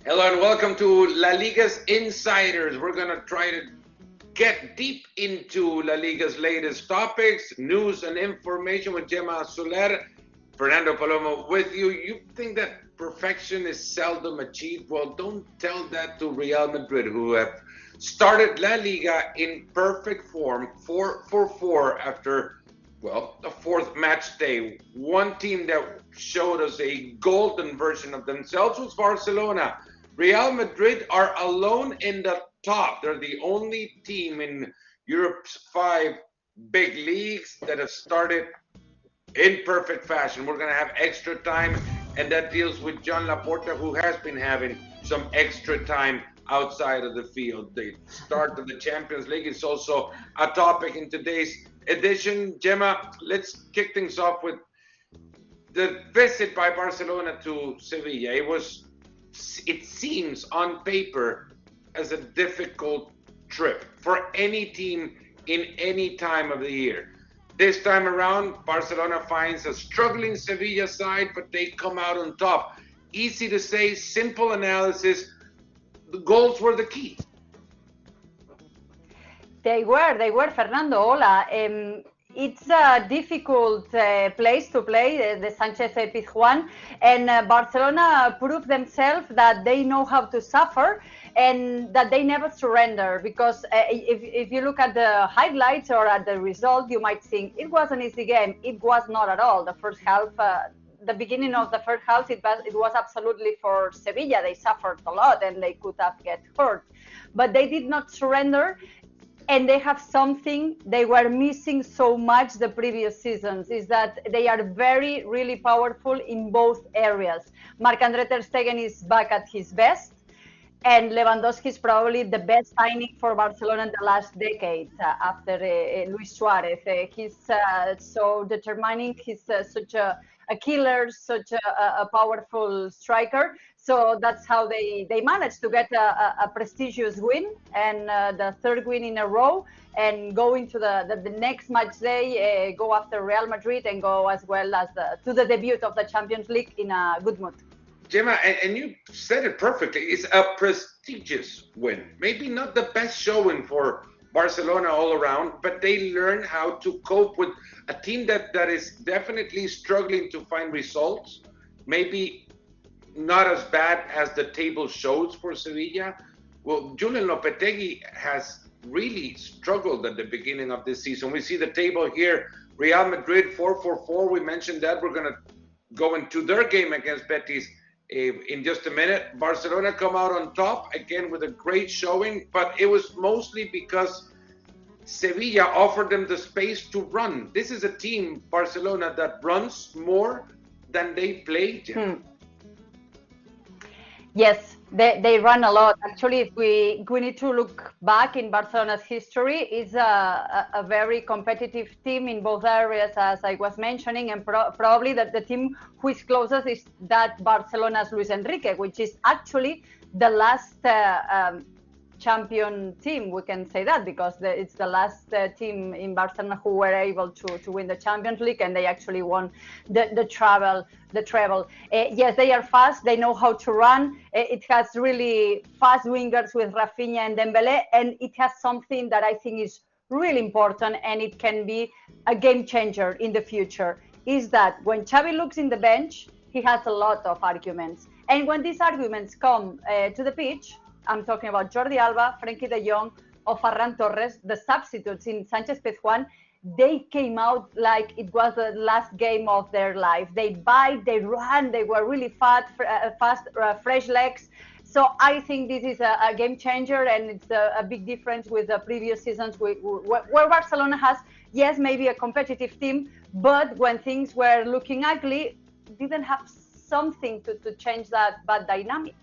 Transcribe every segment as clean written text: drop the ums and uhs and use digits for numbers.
Hello and welcome to LaLiga's Insiders. We're going to try to get deep into LaLiga's latest topics, news and information with Gemma Soler, Fernando Palomo with you. You think that perfection is seldom achieved? Well, don't tell that to Real Madrid, who have started La Liga in perfect form, 4-4 after, well, the fourth match day. One team that showed us a golden version of themselves was Barcelona. Real Madrid are alone in the top. They're the only team in Europe's 5 big leagues that have started in perfect fashion. We're going to have extra time, and that deals with John Laporte, who has been having some extra time outside of the field. The start of the Champions League is also a topic in today's edition. Gemma, let's kick things off with the visit by Barcelona to Sevilla. It seems on paper as a difficult trip for any team in any time of the year. This time around, Barcelona finds a struggling Sevilla side, but they come out on top. Easy to say, simple analysis. The goals were the key. They were, Fernando. Hola. It's a difficult place to play, the Sánchez Pizjuán, and Barcelona proved themselves that they know how to suffer and that they never surrender. Because if you look at the highlights or at the result, you might think it was an easy game. It was not at all. The first half, the beginning of the first half, it was absolutely for Sevilla. They suffered a lot and they could have get hurt, but they did not surrender. And they have something they were missing so much the previous seasons, is that they are really powerful in both areas. Marc-André ter Stegen is back at his best, and Lewandowski is probably the best signing for Barcelona in the last decade after Luis Suarez. He's so determining. He's such a killer, such a powerful striker. So that's how they managed to get a prestigious win, and the third win in a row, and go into the next match day, go after Real Madrid, and go as well as to the debut of the Champions League in a good mood. Gemma, and you said it perfectly. It's a prestigious win. Maybe not the best showing for Barcelona all around, but they learn how to cope with a team that is definitely struggling to find results. Maybe not as bad as the table shows for Sevilla. Well, Julian Lopetegui has really struggled at the beginning of this season. We see the table here. Real Madrid 4-4-4. We mentioned that. We're going to go into their game against Betis in just a minute. Barcelona come out on top again with a great showing, but it was mostly because Sevilla offered them the space to run. This is a team, Barcelona, that runs more than they play. Yes, they run a lot. Actually, if we need to look back in Barcelona's history, it's a very competitive team in both areas, as I was mentioning, and probably that the team who is closest is that Barcelona's Luis Enrique, which is actually the last champion team. We can say that because it's the last team in Barcelona who were able to win the Champions League, and they actually won the treble. Yes, they are fast. They know how to run. It has really fast wingers with Rafinha and Dembélé, and it has something that I think is really important, and it can be a game changer in the future, is that when Xavi looks in the bench, he has a lot of arguments. And when these arguments come to the pitch, I'm talking about Jordi Alba, Frenkie de Jong, or Ferran Torres, the substitutes in Sánchez Pizjuán. They came out like it was the last game of their life. They bite, they run, they were really fast, fresh legs. So I think this is a game changer, and it's a big difference with the previous seasons where Barcelona has, yes, maybe a competitive team, but when things were looking ugly, didn't have something to change that bad dynamic.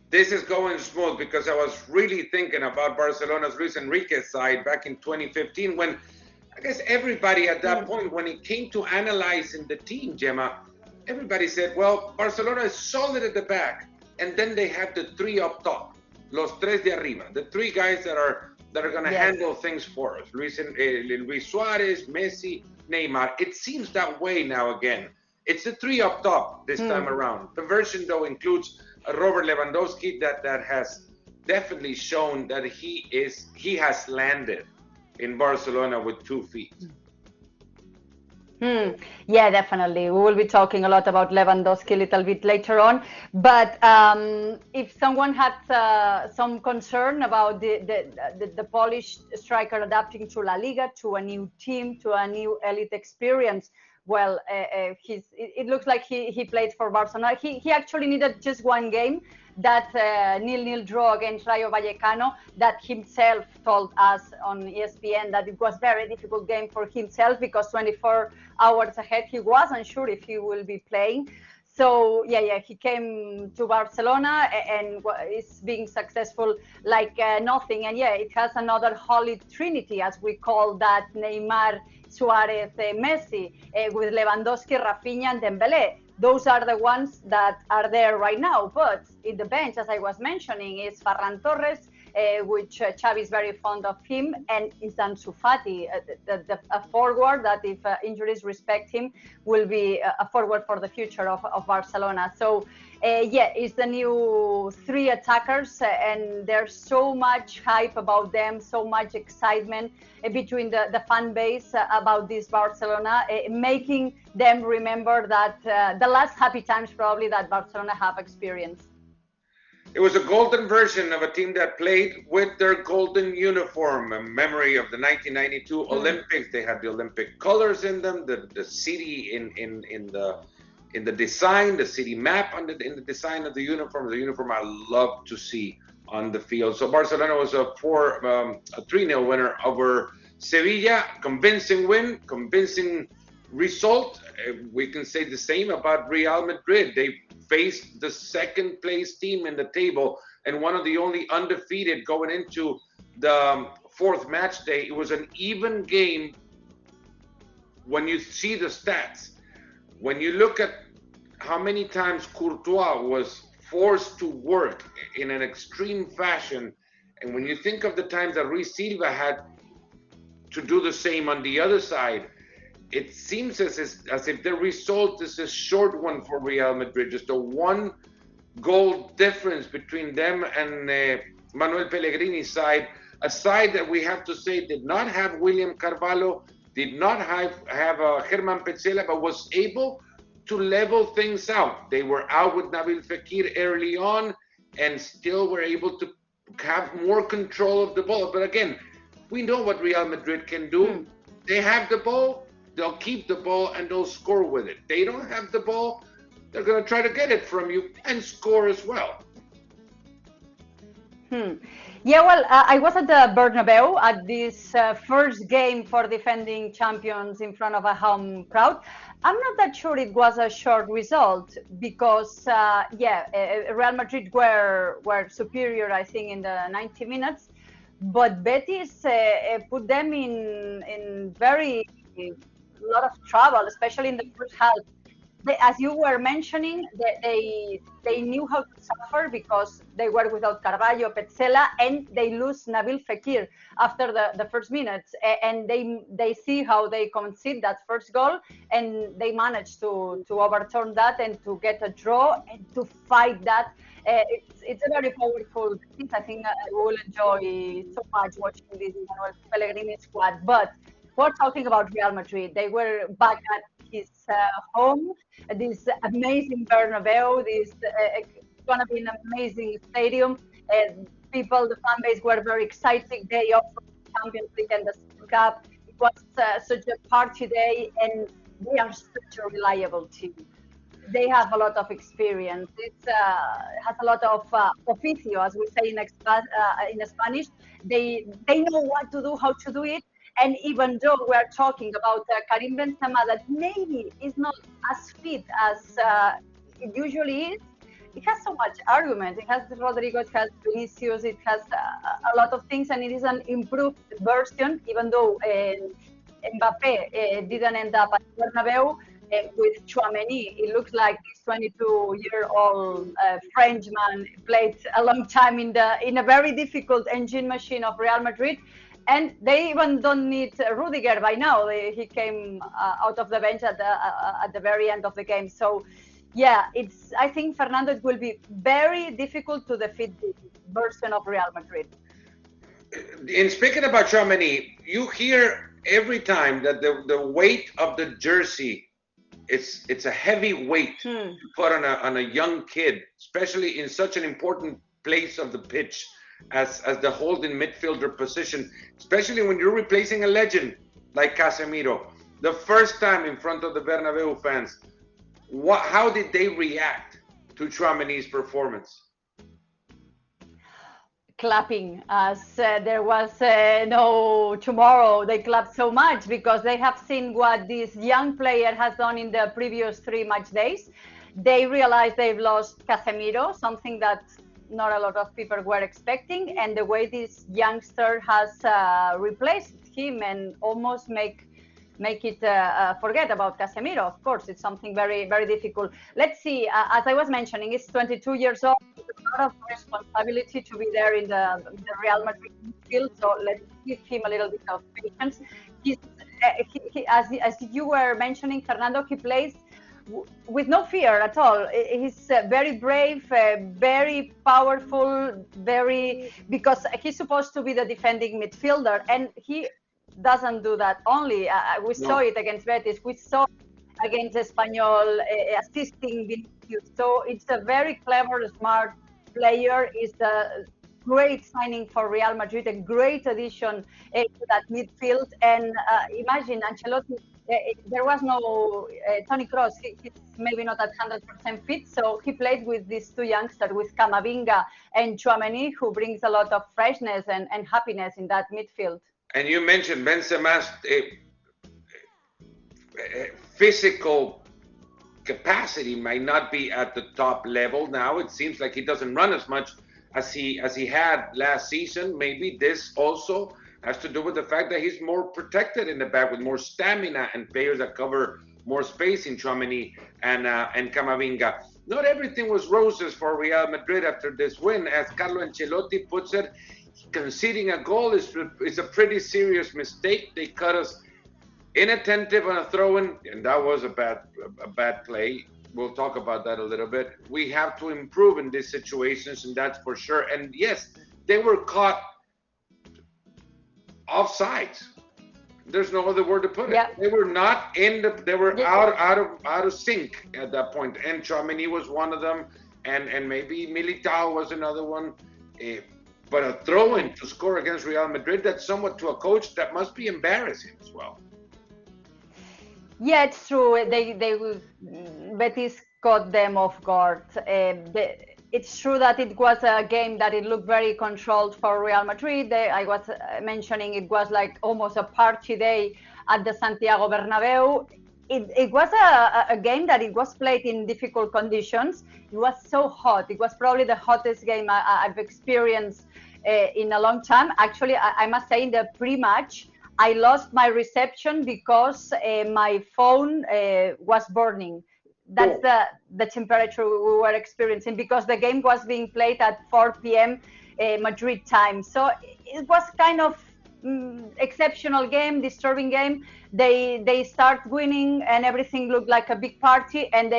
This is going smooth because I was really thinking about Barcelona's Luis Enrique side back in 2015 when I guess everybody at that point, when it came to analyzing the team, Gemma, everybody said, well, Barcelona is solid at the back. And then they have the three up top, los tres de arriba, the three guys that are going to handle things for us. Luis Suarez, Messi, Neymar. It seems that way now again. It's the three up top this time around. The version, though, includes Robert Lewandowski that has definitely shown that he has landed in Barcelona with 2 feet. Yeah, definitely. We will be talking a lot about Lewandowski a little bit later on. But if someone had some concern about the Polish striker adapting to La Liga, to a new team, to a new elite experience, well, it looks like he played for Barcelona. He actually needed just one game, that 0-0 draw against Rayo Vallecano, that himself told us on ESPN that it was a very difficult game for himself, because 24 hours ahead he wasn't sure if he will be playing. So yeah, he came to Barcelona and is being successful like nothing. And yeah, it has another holy trinity, as we call that: Neymar, Suarez, Messi, with Lewandowski, Rafinha, and Dembélé. Those are the ones that are there right now. But in the bench, as I was mentioning, is Ferran Torres, which Xavi is very fond of him, and is Ansu Fati, a forward that, if injuries respect him, will be a forward for the future of Barcelona. So yeah, it's the new 3 attackers, and there's so much hype about them, so much excitement between the fan base about this Barcelona, making them remember that the last happy times probably that Barcelona have experienced. It was a golden version of a team that played with their golden uniform, a memory of the 1992 Olympics. They had the Olympic colors in them, the city in the design, the city map in the design of the uniform. The uniform I love to see on the field. So Barcelona was a 3-0 winner over Sevilla. Convincing win, convincing result. We can say the same about Real Madrid. They faced the second place team in the table and one of the only undefeated going into the 4th match day. It was an even game when you see the stats. When you look at how many times Courtois was forced to work in an extreme fashion, and when you think of the times that Rui Silva had to do the same on the other side, it seems as if the result is a short one for Real Madrid, just a 1 goal difference between them and Manuel Pellegrini's side, a side that we have to say did not have William Carvalho, did not have Germán Petzela, but was able to level things out. They were out with Nabil Fekir early on and still were able to have more control of the ball. But again, we know what Real Madrid can do. They have the ball, they'll keep the ball, and they'll score with it. They don't have the ball, they're going to try to get it from you and score as well. Yeah, well, I was at the Bernabeu at this first game for defending champions in front of a home crowd. I'm not that sure it was a short result because, Real Madrid were superior, I think, in the 90 minutes. But Betis put them in very lot of trouble, especially in the first half. As you were mentioning, they knew how to suffer because they were without Carvalho, Petzela, and they lose Nabil Fekir after the first minutes. And they see how they concede that first goal, and they managed to overturn that and to get a draw and to fight that. It's a very powerful thing. I think we will enjoy so much watching this Manuel Pellegrini squad. But we're talking about Real Madrid. They were back at his home, this amazing Bernabeu. This going to be an amazing stadium. People, the fan base, were very excited. They offered the Champions League and the Cup. It was such a party day, and they are such a reliable team. They have a lot of experience. It has a lot of oficio, as we say in Spanish. They know what to do, how to do it. And even though we're talking about Karim Benzema, that maybe is not as fit as it usually is, it has so much argument. It has Rodrigo, it has Vinicius, it has a lot of things, and it is an improved version, even though Mbappe didn't end up at Bernabeu. With Tchouaméni, it looks like this 22-year-old Frenchman played a long time in a very difficult engine machine of Real Madrid. And they even don't need Rudiger by now. He came out of the bench at the very end of the game. So, Yeah, I think, Fernando, it will be very difficult to defeat the version of Real Madrid. In speaking about Tchouaméni, you hear every time that the weight of the jersey, it's a heavy weight to put on a young kid, especially in such an important place of the pitch as the holding midfielder position, especially when you're replacing a legend like Casemiro. The first time in front of the Bernabeu fans, how did they react to Tchouaméni's performance? Clapping, as there was no tomorrow. They clapped so much because they have seen what this young player has done in the previous 3 match days. They realized they've lost Casemiro, something that not a lot of people were expecting, and the way this youngster has replaced him and almost make it forget about Casemiro. Of course, it's something very, very difficult. Let's see, as I was mentioning, he's 22 years old. A lot of responsibility to be there in the Real Madrid field, so let's give him a little bit of patience. As you were mentioning, Fernando, he plays with no fear at all. He's very brave, very powerful, because he's supposed to be the defending midfielder, and he doesn't do that only. We saw it against Betis. We saw it against Espanyol, assisting Vinicius. So it's a very clever, smart player. Is a great signing for Real Madrid, a great addition to that midfield. And imagine Ancelotti. There was no Toni Kroos. He's maybe not at 100% fit, so he played with these 2 youngsters, with Camavinga and Tchouaméni, who brings a lot of freshness and happiness in that midfield. And you mentioned Benzema's physical capacity might not be at the top level now. It seems like he doesn't run as much as he had last season. Maybe this also has to do with the fact that he's more protected in the back, with more stamina and players that cover more space in Tchouaméni and Camavinga. Not everything was roses for Real Madrid after this win. As Carlo Ancelotti puts it, conceding a goal is a pretty serious mistake. They cut us inattentive on a throw-in, and that was a bad play. We'll talk about that a little bit. We have to improve in these situations, and that's for sure. And yes, they were caught offsides. There's no other word to put it. Yeah. They were not they were out of sync at that point. And Tchouaméni was one of them, and maybe Militao was another one. But a throw-in to score against Real Madrid, that's somewhat, to a coach, that must be embarrassing as well. Yeah, it's true. Betis caught them off guard. It's true that it was a game that it looked very controlled for Real Madrid. I was mentioning it was like almost a party day at the Santiago Bernabeu. It was a game that it was played in difficult conditions. It was so hot. It was probably the hottest game I've experienced in a long time. Actually, I must say, in the pre-match, I lost my reception because my phone was burning. That's the temperature we were experiencing, because the game was being played at 4 p.m. Madrid time. So it was kind of exceptional game, disturbing game. They start winning and everything looked like a big party, and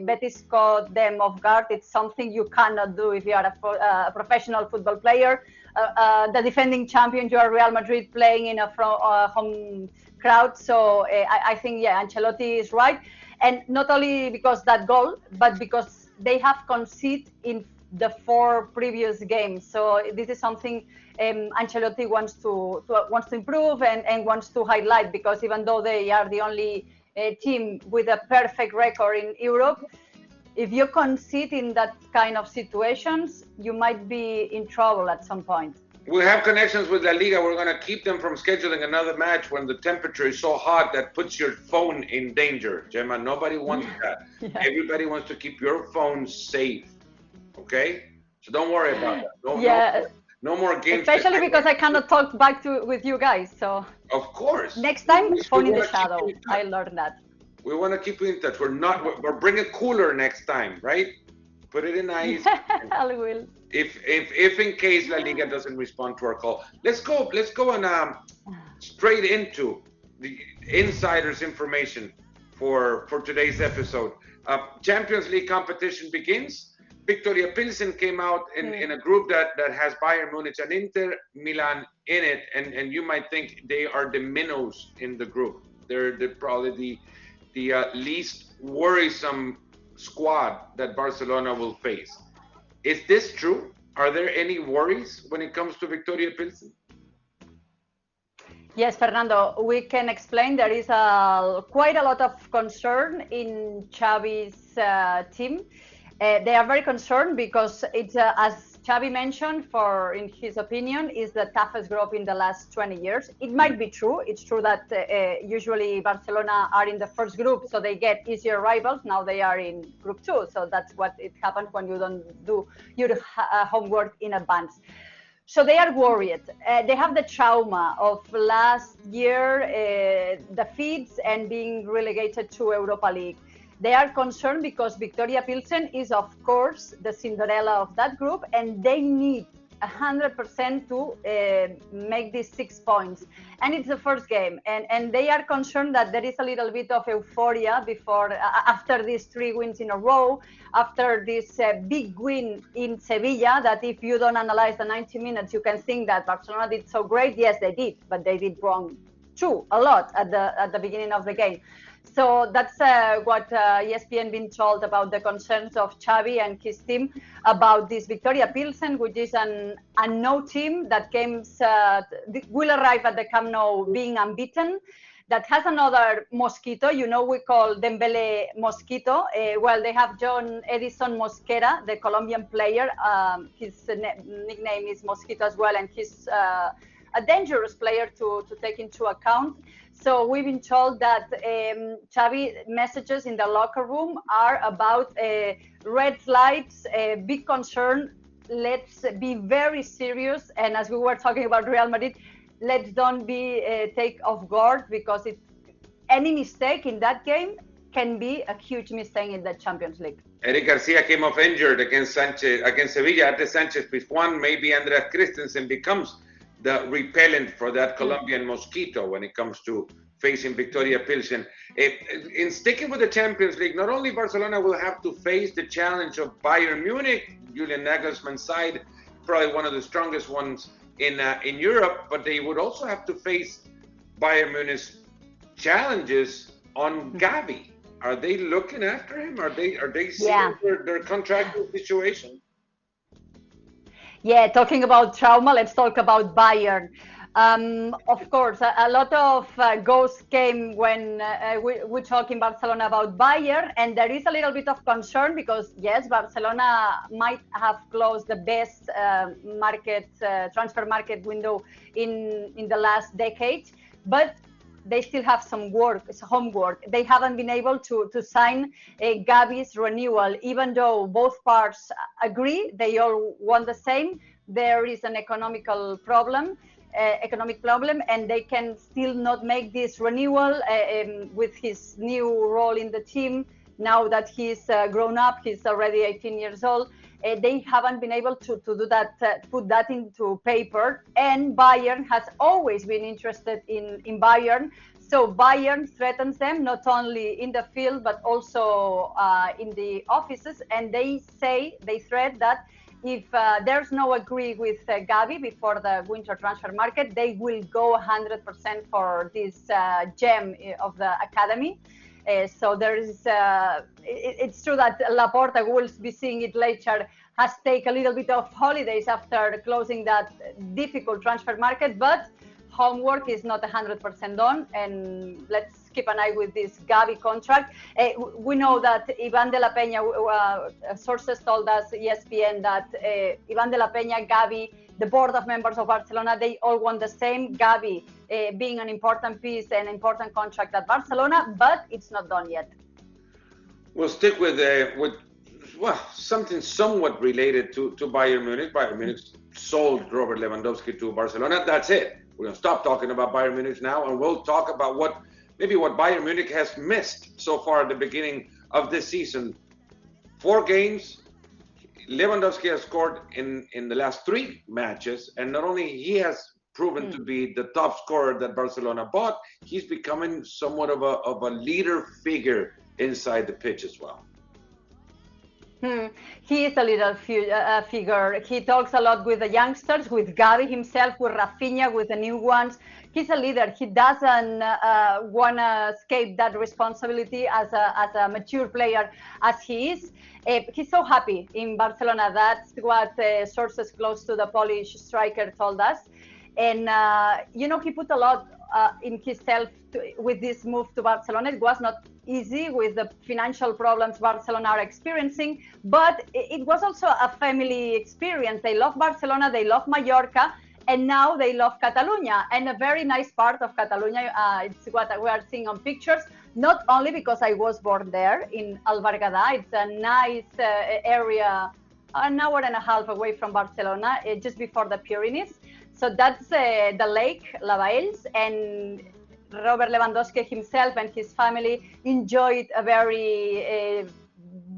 Betis caught them off guard. It's something you cannot do if you are a professional football player. The defending champion, you are Real Madrid, playing in a home crowd. So I think, yeah, Ancelotti is right. And not only because that goal, but because they have conceded in the 4 previous games. So this is something Ancelotti wants to improve and wants to highlight, because even though they are the only team with a perfect record in Europe, if you concede in that kind of situations, you might be in trouble at some point. We have connections with LaLiga. We're going to keep them from scheduling another match when the temperature is so hot that puts your phone in danger. Gemma, nobody wants that. Yeah. Everybody wants to keep your phone safe. Okay? So don't worry about that. No more games. Especially because I cannot talk back with you guys. So of course. Next time, phone in the shadow. I learned that. We want to keep you in touch. We're bringing cooler next time, right? Put it in ice. I will. If in case La Liga doesn't respond to our call, let's go and straight into the insiders information for today's episode. Champions League competition begins. Victoria Pilsen came out in a group that has Bayern Munich and Inter Milan in it, and you might think they are the minnows in the group. They're probably the least worrisome squad that Barcelona will face. Is this true? Are there any worries when it comes to Victoria Pilsen? Yes, Fernando, we can explain there is quite a lot of concern in Xavi's team. They are very concerned because it's, as Xavi mentioned, in his opinion, is the toughest group in the last 20 years. It might be true. It's true that usually Barcelona are in the first group, so they get easier rivals. Now they are in group 2, so that's what it happens when you don't do your homework in advance. So they are worried. They have the trauma of last year defeats and being relegated to Europa League. They are concerned because Victoria Pilsen is, of course, the Cinderella of that group, and they need 100% to make these 6 points. And it's the first game, and they are concerned that there is a little bit of euphoria after these 3 wins in a row, after this big win in Sevilla, that if you don't analyze the 90 minutes, you can think that Barcelona did so great. Yes, they did, but they did wrong too, a lot at the beginning of the game. So that's what ESPN been told about the concerns of Xavi and his team about this Victoria Pilsen, which is an unknown team that will arrive at the Camp Nou being unbeaten, that has another mosquito. You know, we call Dembele Mosquito. Well, they have John Edison Mosquera, the Colombian player. His nickname is Mosquito as well, and he's a dangerous player to take into account. So we've been told that Xavi messages in the locker room are about red lights, big concern. Let's be very serious. And as we were talking about Real Madrid, let's don't be take off guard, because any mistake in that game can be a huge mistake in the Champions League. Eric Garcia came off injured against Sevilla. After Sanchez Pizjuan, maybe Andreas Christensen becomes the repellent for that Colombian mosquito when it comes to facing Victoria Pilsen. In sticking with the Champions League, not only Barcelona will have to face the challenge of Bayern Munich, Julian Nagelsmann's side, probably one of the strongest ones in Europe, but they would also have to face Bayern Munich's challenges on Gavi. Are they looking after him? Are they seeing their contractual situation? Yeah, talking about trauma, let's talk about Bayern. Of course, a lot of ghosts came when we talk in Barcelona about Bayern, and there is a little bit of concern because, yes, Barcelona might have closed the best transfer market window in the last decade, but they still have some homework. They haven't been able to sign Gavi's renewal, even though both parts agree, they all want the same. There is an economic problem, and they can still not make this renewal with his new role in the team. Now that he's grown up, he's already 18 years old. They haven't been able to do that, put that into paper. And Bayern has always been interested in Bayern. So Bayern threatens them not only in the field, but also in the offices. And they threat that if there's no agree with Gavi before the winter transfer market, they will go 100% for this gem of the academy. So there is, it's true that Laporte, we'll be seeing it later, has taken a little bit of holidays after closing that difficult transfer market, but homework is not 100% done, and let's keep an eye with this Gavi contract. We know that Ivan de la Peña, sources told us, ESPN, that Ivan de la Peña, Gavi, the board of members of Barcelona, they all want the same. Gavi being an important piece and important contract at Barcelona, but it's not done yet. We'll stick with something somewhat related to Bayern Munich. Bayern Munich sold Robert Lewandowski to Barcelona. That's it. We're going to stop talking about Bayern Munich now, and we'll talk about what Bayern Munich has missed so far at the beginning of this season. 4 games, Lewandowski has scored in the last 3 matches, and not only he has proven to be the top scorer that Barcelona bought, he's becoming somewhat of a leader figure inside the pitch as well. He is a little figure. He talks a lot with the youngsters, with Gabi himself, with Rafinha, with the new ones. He's a leader. He doesn't want to escape that responsibility as a mature player as he is. He's so happy in Barcelona. That's what sources close to the Polish striker told us. And, he put a lot in himself with this move to Barcelona. It was not easy with the financial problems Barcelona are experiencing, but it was also a family experience. They love Barcelona, they love Mallorca, and now they love Catalonia. And a very nice part of Catalonia, it's what we are seeing on pictures, not only because I was born there in Albargada. It's a nice area, an hour and a half away from Barcelona, just before the Pyrenees. So that's the lake, Lavaels, and Robert Lewandowski himself and his family enjoyed a very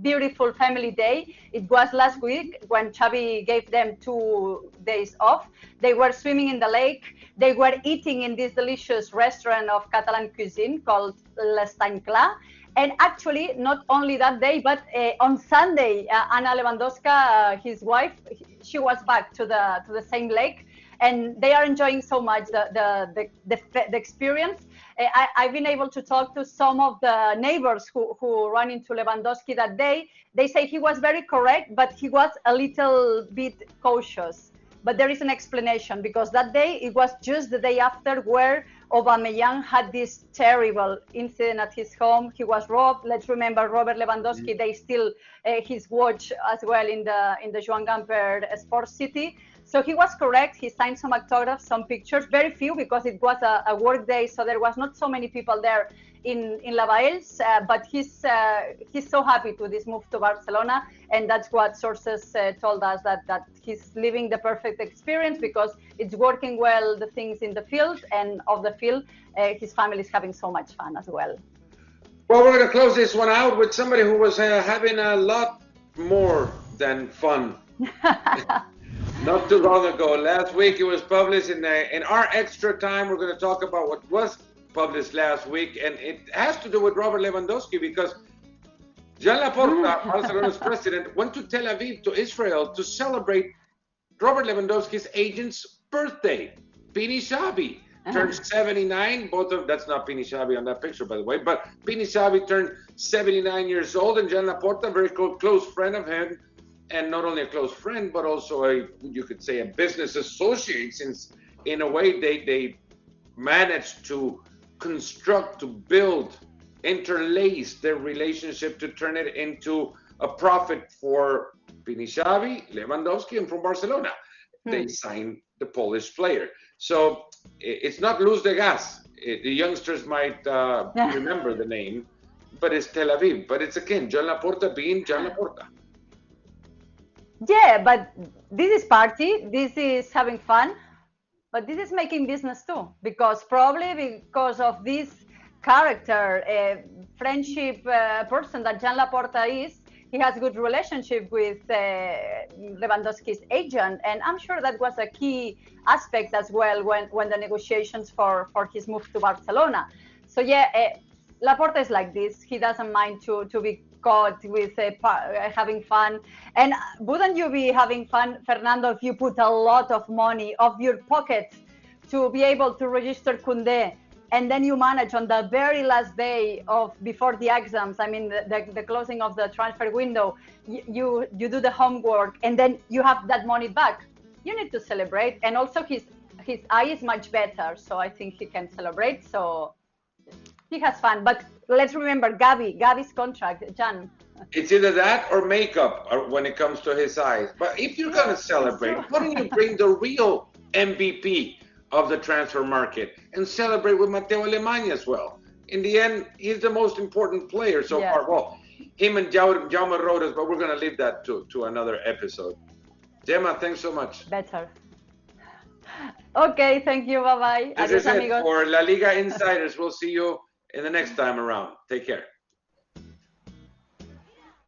beautiful family day. It was last week when Xavi gave them 2 days off. They were swimming in the lake. They were eating in this delicious restaurant of Catalan cuisine called L'Estany Clar. And actually, not only that day, but on Sunday, Anna Lewandowska, his wife, she was back to the same lake. And they are enjoying so much the experience. I've been able to talk to some of the neighbors who ran into Lewandowski that day. They say he was very correct, but he was a little bit cautious. But there is an explanation, because that day, it was just the day after where Aubameyang had this terrible incident at his home. He was robbed. Let's remember Robert Lewandowski, they steal his watch as well in the Joan Gamper Sports City. So he was correct. He signed some autographs, some pictures, very few because it was a work day, so there was not so many people there in Lavaels. But he's so happy to this move to Barcelona, and that's what sources told us, that he's living the perfect experience because it's working well, the things in the field, and off the field, his family is having so much fun as well. Well, we're going to close this one out with somebody who was having a lot more than fun. Not too long ago, last week it was published in our extra time. We're going to talk about what was published last week, and it has to do with Robert Lewandowski, because Jean Laporte, Barcelona's president, went to Tel Aviv, to Israel, to celebrate Robert Lewandowski's agent's birthday. Pini Xavi turned 79. That's not Pini Xavi on that picture, by the way, but Pini Xavi turned 79 years old, and Jean Laporte, a very close friend of him, and not only a close friend, but also you could say a business associate, since in a way they managed to construct, to build, interlace their relationship to turn it into a profit for Pini Xavi, Lewandowski, and from Barcelona. They signed the Polish player. So it's not Luz de Gas. The youngsters might remember the name, but it's Tel Aviv. But it's again, Jean Laporta being Jean Laporta. Yeah, but this is party, this is having fun, but this is making business too, because of this character, friendship person that Jean Laporta is, he has a good relationship with Lewandowski's agent, and I'm sure that was a key aspect as well when the negotiations for his move to Barcelona. So yeah, Laporta is like this. He doesn't mind to be caught with having fun. And wouldn't you be having fun, Fernando, if you put a lot of money of your pocket to be able to register Koundé, and then you manage on the very last day before the exams, I mean the closing of the transfer window, you do the homework, and then you have that money back? You need to celebrate. And also his eye is much better, so I think he can celebrate. So he has fun. But let's remember Gabi's contract, Jan. It's either that or makeup when it comes to his eyes. But if you're going to celebrate, why don't you bring the real MVP of the transfer market and celebrate with Matteo Alemany as well? In the end, he's the most important player so far. Well, him and Jaume Rodas, but we're going to leave that to another episode. Gemma, thanks so much. Better. Okay, thank you. Bye-bye. This is it for LaLiga Insiders. We'll see you in the next time around. Take care.